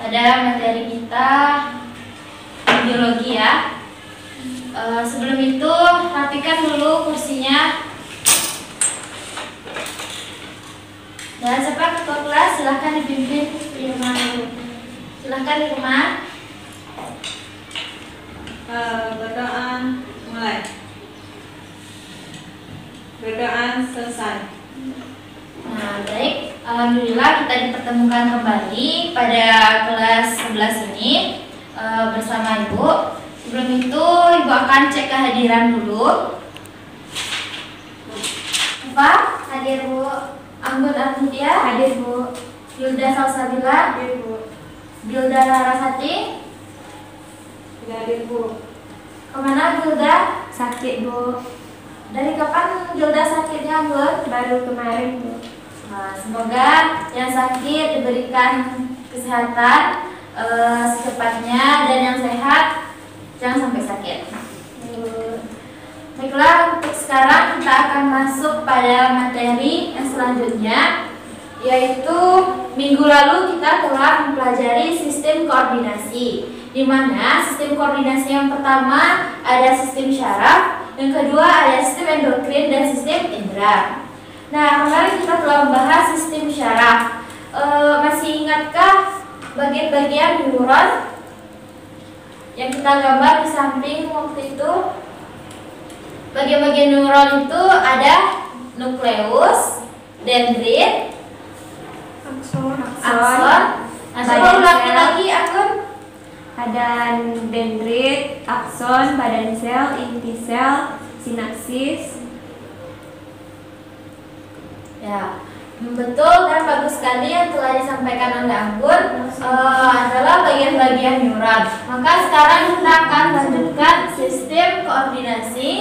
pada materi kita biologi ya. Sebelum itu rapikan dulu kursinya. Dan siapa ketua kelas silahkan dipimpin Irma dulu. Silahkan Irma. Bacaan mulai. Bacaan selesai. Nah, baik. Alhamdulillah kita dipertemukan kembali pada kelas 11 ini bersama Ibu. Sebelum itu Ibu akan cek kehadiran dulu. Apa? Hadir Bu. Anggun Armudia? Hadir Bu. Yulda Salsabila? Hadir Bu. Gilda Larasati? Tidak hadir Bu. Kemana Gilda? Sakit Bu. Dari kapan Gilda sakitnya Bu? Baru kemarin Bu. Nah, semoga yang sakit diberikan kesehatan secepatnya, dan yang sehat jangan sampai sakit. Baiklah, untuk sekarang kita akan masuk pada materi yang selanjutnya, yaitu minggu lalu kita telah mempelajari sistem koordinasi, di mana sistem koordinasi yang pertama ada sistem syaraf, yang kedua ada sistem endokrin dan sistem indera. Nah, kemarin kita telah membahas sistem syaraf. Masih ingatkah bagian-bagian neuron yang kita gambar di samping waktu itu? Bagian-bagian neuron itu ada nukleus, dendrit, Akson. akson. Nah, coba ulangi lagi akun. Ada dendrit, akson, badan sel, inti sel, sinapsis. Ya, betul dan bagus sekali yang telah disampaikan oleh Anggun adalah bagian-bagian neuron. Maka sekarang kita akan lanjutkan sistem koordinasi.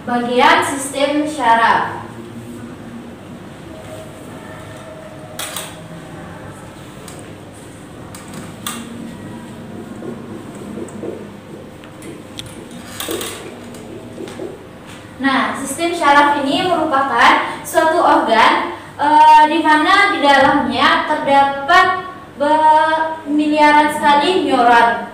Bagian sistem syaraf. Nah, sistem syaraf ini merupakan suatu organ di mana di dalamnya terdapat miliaran sekali neuron.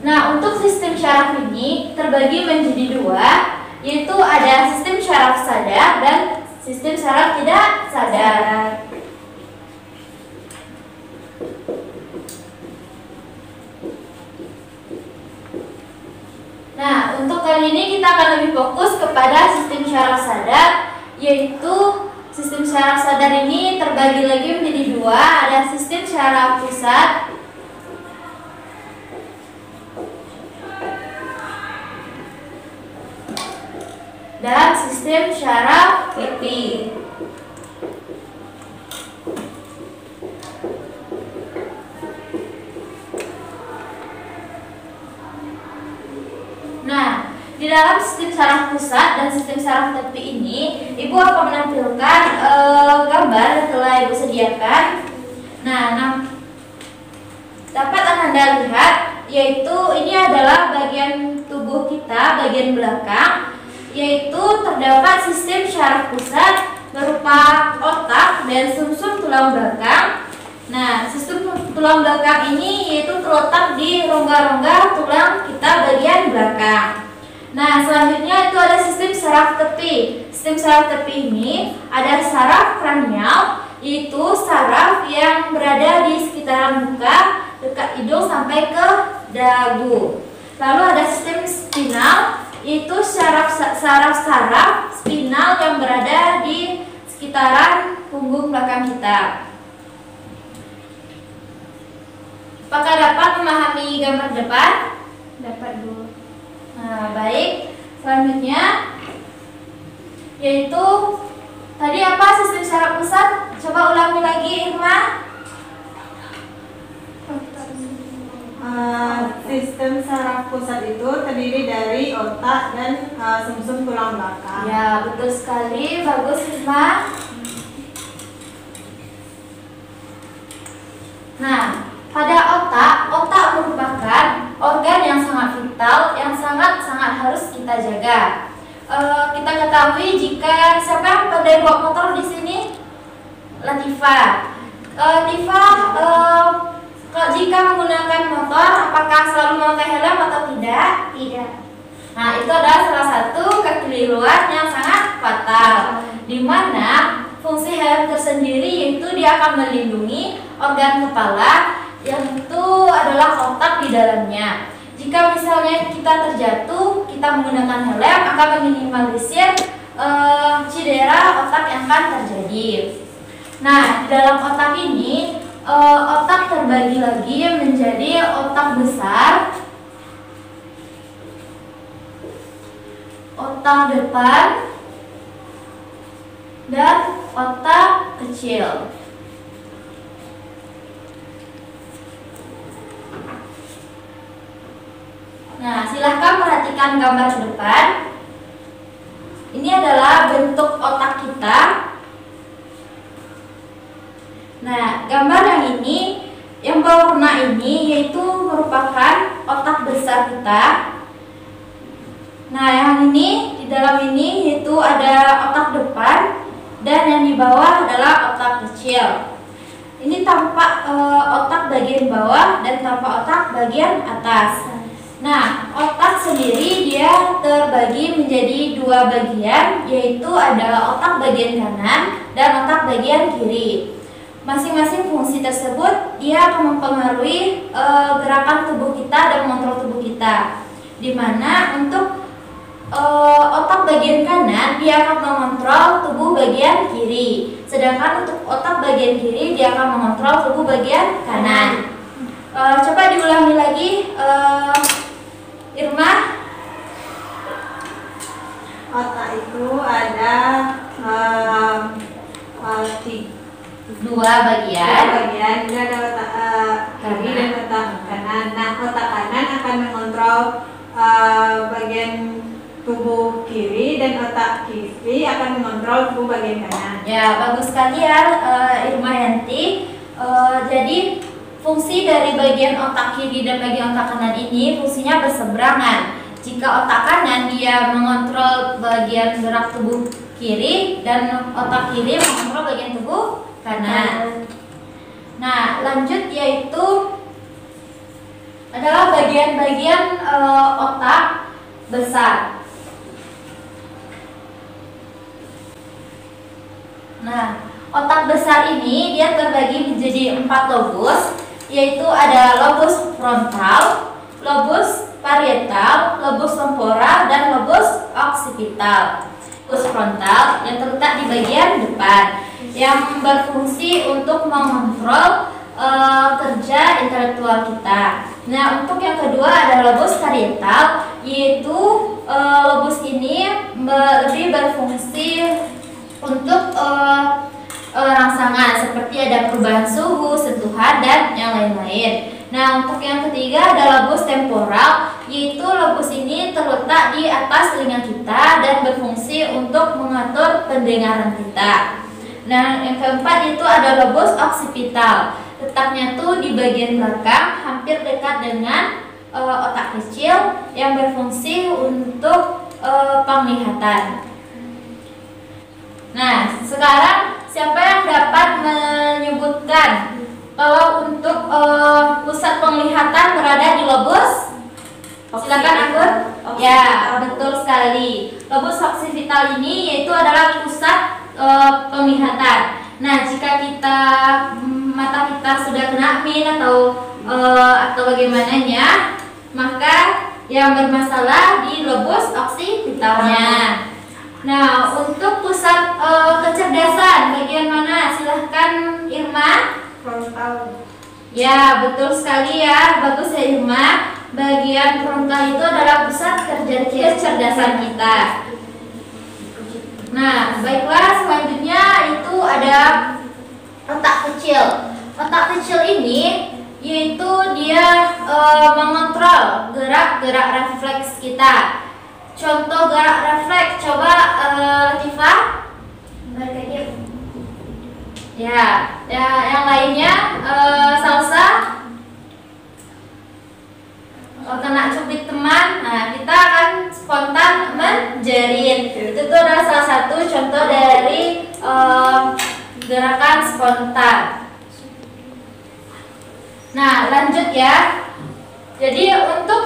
Nah, untuk sistem syaraf ini terbagi menjadi dua, yaitu ada sistem syaraf sadar dan sistem syaraf tidak sadar. Nah, untuk kali ini kita akan lebih fokus kepada sistem syaraf sadar, yaitu sistem syaraf sadar ini terbagi lagi menjadi dua, ada sistem syaraf pusat dan sistem syaraf tepi. Nah, di dalam sistem syaraf pusat dan sistem syaraf tepi ini, Ibu akan menampilkan gambar yang telah Ibu sediakan. Nah, dapat Anda lihat, yaitu ini adalah bagian tubuh kita, bagian belakang, yaitu terdapat sistem syaraf pusat berupa otak dan sumsum tulang belakang. Nah, sistem tulang belakang ini yaitu terletak di rongga-rongga tulang kita bagian belakang. Nah, selanjutnya itu ada sistem syaraf tepi. Sistem syaraf tepi ini ada saraf kranial, yaitu saraf yang berada di sekitaran muka, dekat hidung sampai ke dagu. Lalu ada sistem spinal, yaitu saraf spinal yang berada di sekitaran punggung belakang kita. Apakah dapat memahami gambar depan? Dapat Bu. Nah, baik. Selanjutnya yaitu tadi apa sistem syaraf pusat? Coba ulangi lagi Irma. Sistem saraf pusat itu terdiri dari otak dan sumsum tulang belakang. Ya, betul sekali. Bagus Irma. Nah, pada otak merupakan organ yang sangat vital, yang sangat harus kita jaga. kita ketahui jika siapa yang pandai bawa motor di sini? Latifa. Latifa, jika menggunakan motor, apakah selalu memakai helm atau tidak? Tidak. Nah, itu adalah salah satu kekeliruan yang sangat fatal, di mana fungsi helm tersendiri yaitu dia akan melindungi organ kepala yang itu adalah otak di dalamnya. Jika misalnya kita terjatuh, kita menggunakan helm akan meminimalisir cedera otak yang akan terjadi. Nah, di dalam otak ini, otak terbagi lagi menjadi otak besar, otak depan, dan otak kecil. Nah, silahkan perhatikan gambar depan. Ini adalah bentuk otak kita. Nah, gambar yang ini, yang berwarna ini yaitu merupakan otak besar kita. Nah, yang ini, di dalam ini yaitu ada otak depan, dan yang di bawah adalah otak kecil. Ini tampak otak bagian bawah dan tampak otak bagian atas. Nah, otak sendiri dia terbagi menjadi dua bagian, yaitu ada otak bagian kanan dan otak bagian kiri. Masing-masing fungsi tersebut dia akan mempengaruhi gerakan tubuh kita dan mengontrol tubuh kita. Di mana untuk otak bagian kanan dia akan mengontrol tubuh bagian kiri, sedangkan untuk otak bagian kiri dia akan mengontrol tubuh bagian kanan. Coba diulangi lagi, Irma. Otak itu ada dua bagian. Ini ada otak kiri dan otak kanan. Nah, otak kanan akan mengontrol bagian tubuh kiri dan otak kiri akan mengontrol tubuh bagian kanan. Ya, bagus sekali ya, Irma Yanti. Jadi fungsi dari bagian otak kiri dan bagian otak kanan ini fungsinya berseberangan. Jika otak kanan dia mengontrol bagian gerak tubuh kiri dan otak kiri mengontrol bagian tubuh kanan. Nah, lanjut yaitu adalah bagian-bagian otak besar. Nah, otak besar ini dia terbagi menjadi 4 lobus, yaitu ada lobus frontal, lobus parietal, lobus temporal, dan lobus occipital. Lobus frontal yang terletak di bagian depan, yang berfungsi untuk mengontrol kerja intelektual kita. Nah, untuk yang kedua ada lobus parietal, yaitu lobus ini lebih berfungsi untuk rangsangan seperti ada perubahan suhu, sentuhan, dan yang lain-lain. Nah, untuk yang ketiga ada lobus temporal, yaitu lobus ini terletak di atas telinga kita dan berfungsi untuk mengatur pendengaran kita. Nah, yang keempat itu ada lobus occipital, letaknya tuh di bagian belakang hampir dekat dengan otak kecil yang berfungsi untuk penglihatan. Nah, sekarang siapa yang dapat menyebutkan kalau untuk pusat penglihatan berada di lobus? Silakan Anggun. Ya, betul sekali. Lobus occipital ini yaitu adalah pusat penglihatan. Nah, jika mata kita sudah kena min atau bagaimananya, maka yang bermasalah di lobus occipitalnya. Nah, untuk pusat kecerdasan bagian mana? Silahkan Irma. Frontal. Ya, betul sekali ya. Bagus ya Irma. Bagian frontal itu adalah pusat kecerdasan kita. Nah, baiklah, selanjutnya itu ada otak kecil. Otak kecil ini yaitu dia mengontrol gerak-gerak refleks kita. Contoh gerak refleks, coba Latifa. Ya, yang lainnya Salsa. Kena cubit teman. Nah, kita akan spontan menjerit. Itu tuh adalah salah satu contoh dari gerakan spontan. Nah, lanjut ya. Jadi untuk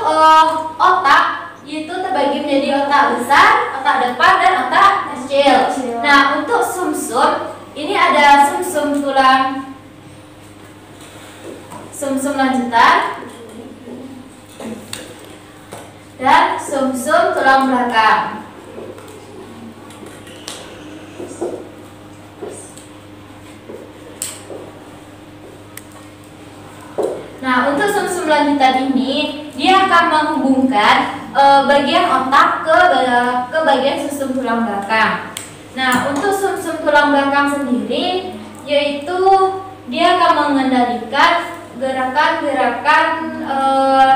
otak itu terbagi menjadi otak besar, otak depan, dan otak kecil. Nah, untuk sumsum ini ada sumsum tulang, sumsum lanjutan, dan sumsum tulang belakang. Nah, untuk sumsum lanjutan ini dia akan menghubungkan bagian otak ke bagian sumsum tulang belakang. Nah, untuk sumsum tulang belakang sendiri yaitu dia akan mengendalikan gerakan-gerakan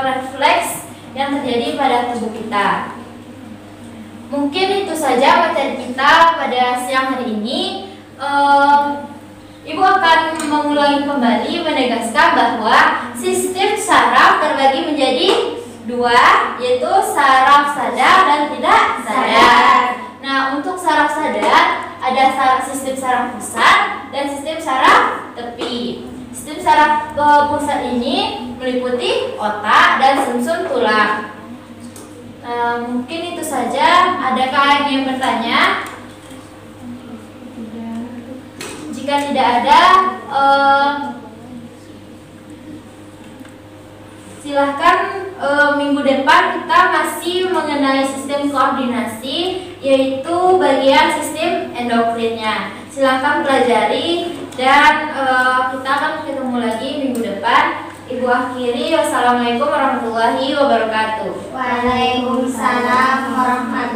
refleks yang terjadi pada tubuh kita. Mungkin itu saja materi kita pada siang hari ini. Ibu akan mengulangi kembali menegaskan bahwa sistem saraf terbagi menjadi dua, yaitu saraf sadar dan tidak sadar. Nah, untuk saraf sadar ada sistem saraf pusat dan sistem saraf tepi. Sistem saraf pusat ini meliputi otak dan sumsum tulang. Mungkin itu saja. Adakah yang bertanya? Jika tidak ada, silahkan minggu depan kita masih mengenai sistem koordinasi, yaitu bagian sistem endokrinnya. Silahkan pelajari dan kita akan ketemu lagi minggu depan. Ibu akhiri, wassalamualaikum warahmatullahi wabarakatuh. Waalaikumsalam warahmatullahi